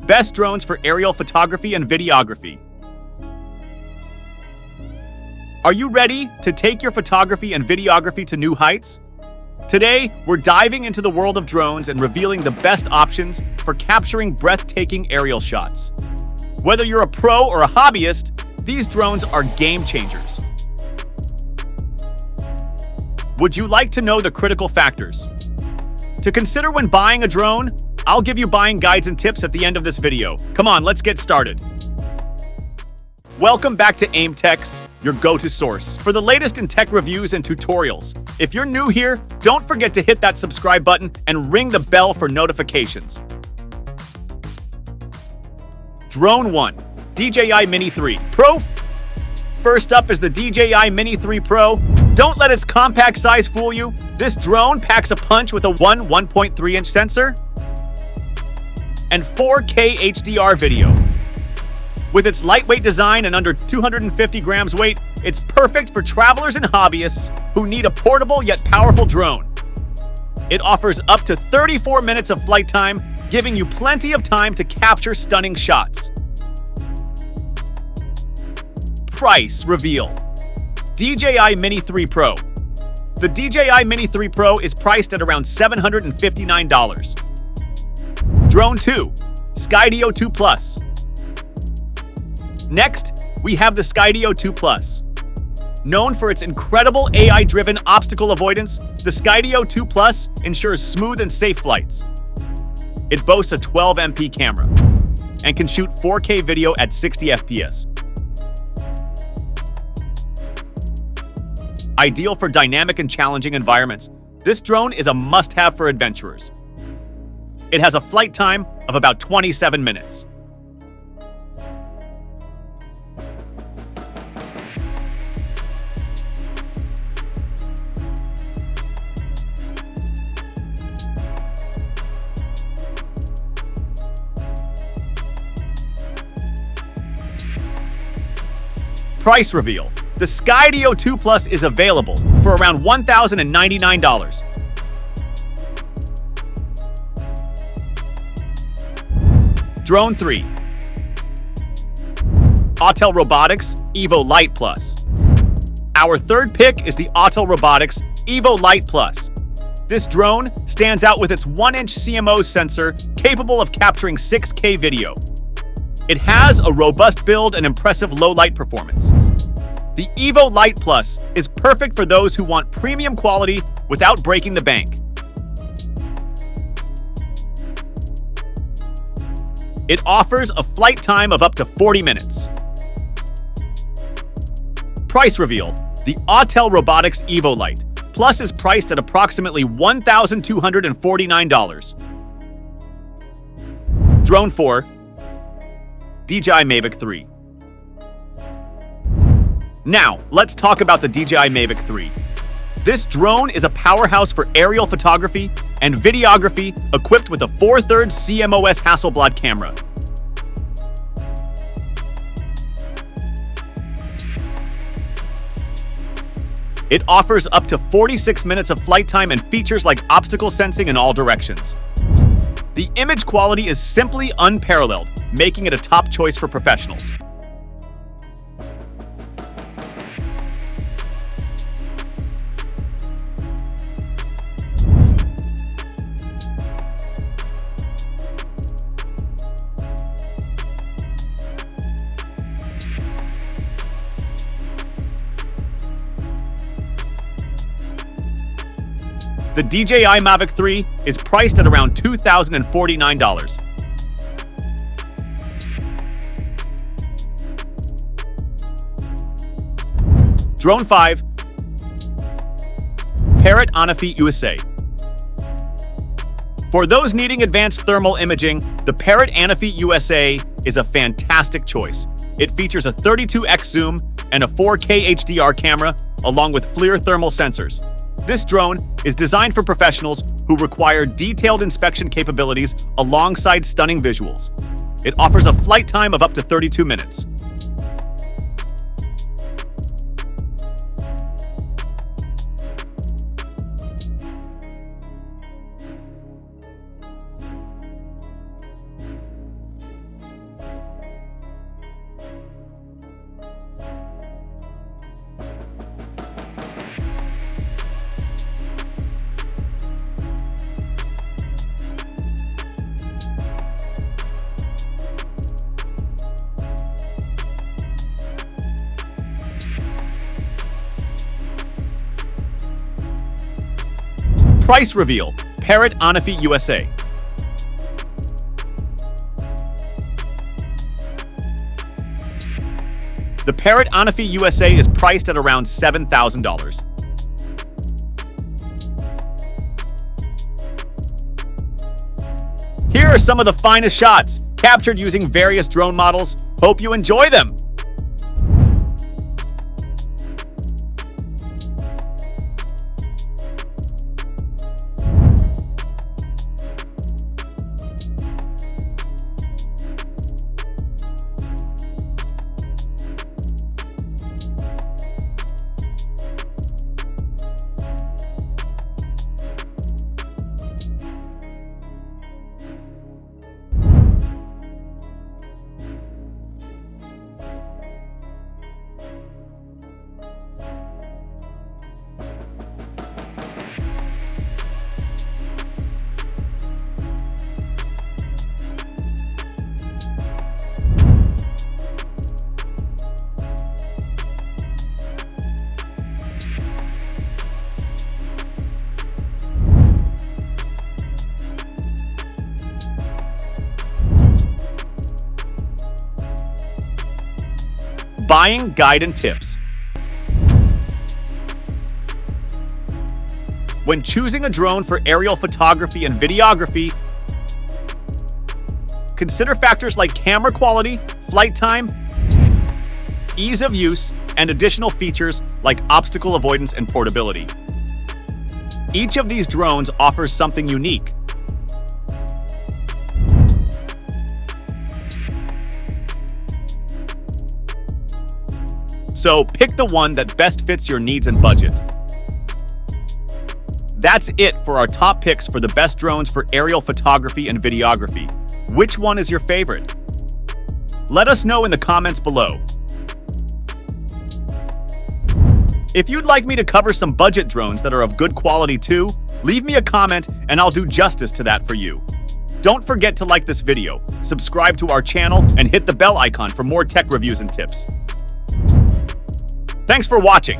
best drones for aerial photography and videography. Are you ready to take your photography and videography to new heights? Today, we're diving into the world of drones and revealing the best options for capturing breathtaking aerial shots. Whether you're a pro or a hobbyist, these drones are game changers. Would you like to know the critical factors to consider when buying a drone? I'll give you buying guides and tips at the end of this video. Come on, let's get started. Welcome back to AimTeks, your go-to source for the latest in tech reviews and tutorials. If you're new here, don't forget to hit that subscribe button and ring the bell for notifications. Drone 1, DJI Mini3 Pro. First up is the DJI Mini3 Pro. Don't let its compact size fool you. This drone packs a punch with a 1.3-inch sensor and 4K HDR video. With its lightweight design and under 250 grams weight, it's perfect for travelers and hobbyists who need a portable yet powerful drone. It offers up to 34 minutes of flight time, giving you plenty of time to capture stunning shots. Price reveal. DJI Mini3 Pro. The DJI Mini3 Pro is priced at around $759. Drone 2, Skydio 2 Plus. Next, we have the Skydio 2 Plus. Known for its incredible AI-driven obstacle avoidance, the Skydio 2 Plus ensures smooth and safe flights. It boasts a 12MP camera and can shoot 4K video at 60 FPS. Ideal for dynamic and challenging environments, this drone is a must-have for adventurers. It has a flight time of about 27 minutes. Price reveal. The Skydio 2 Plus is available for around $1,099. Drone 3. Autel Robotics Evo Lite Plus. Our third pick is the Autel Robotics Evo Lite Plus. This drone stands out with its 1-inch CMO sensor capable of capturing 6K video. It has a robust build and impressive low light performance. The Evo Lite Plus is perfect for those who want premium quality without breaking the bank. It offers a flight time of up to 40 minutes. Price reveal. The Autel Robotics Evo Lite Plus is priced at approximately $1,249. Drone 4, DJI Mavic 3. Now, let's talk about the DJI Mavic 3. This drone is a powerhouse for aerial photography and videography, equipped with a 4/3 CMOS Hasselblad camera. It offers up to 46 minutes of flight time and features like obstacle sensing in all directions. The image quality is simply unparalleled, making it a top choice for professionals. The DJI Mavic 3 is priced at around $2,049. Drone 5, Parrot Anafi USA. For those needing advanced thermal imaging, the Parrot Anafi USA is a fantastic choice. It features a 32x zoom and a 4K HDR camera, along with FLIR thermal sensors. This drone is designed for professionals who require detailed inspection capabilities alongside stunning visuals. It offers a flight time of up to 32 minutes. Price reveal, Parrot Anafi USA. The Parrot Anafi USA is priced at around $7,000. Here are some of the finest shots, captured using various drone models. Hope you enjoy them! Buying guide and tips. When choosing a drone for aerial photography and videography, consider factors like camera quality, flight time, ease of use, and additional features like obstacle avoidance and portability. Each of these drones offers something unique. So pick the one that best fits your needs and budget. That's it for our top picks for the best drones for aerial photography and videography. Which one is your favorite? Let us know in the comments below. If you'd like me to cover some budget drones that are of good quality too, leave me a comment and I'll do justice to that for you. Don't forget to like this video, subscribe to our channel, and hit the bell icon for more tech reviews and tips. Thanks for watching.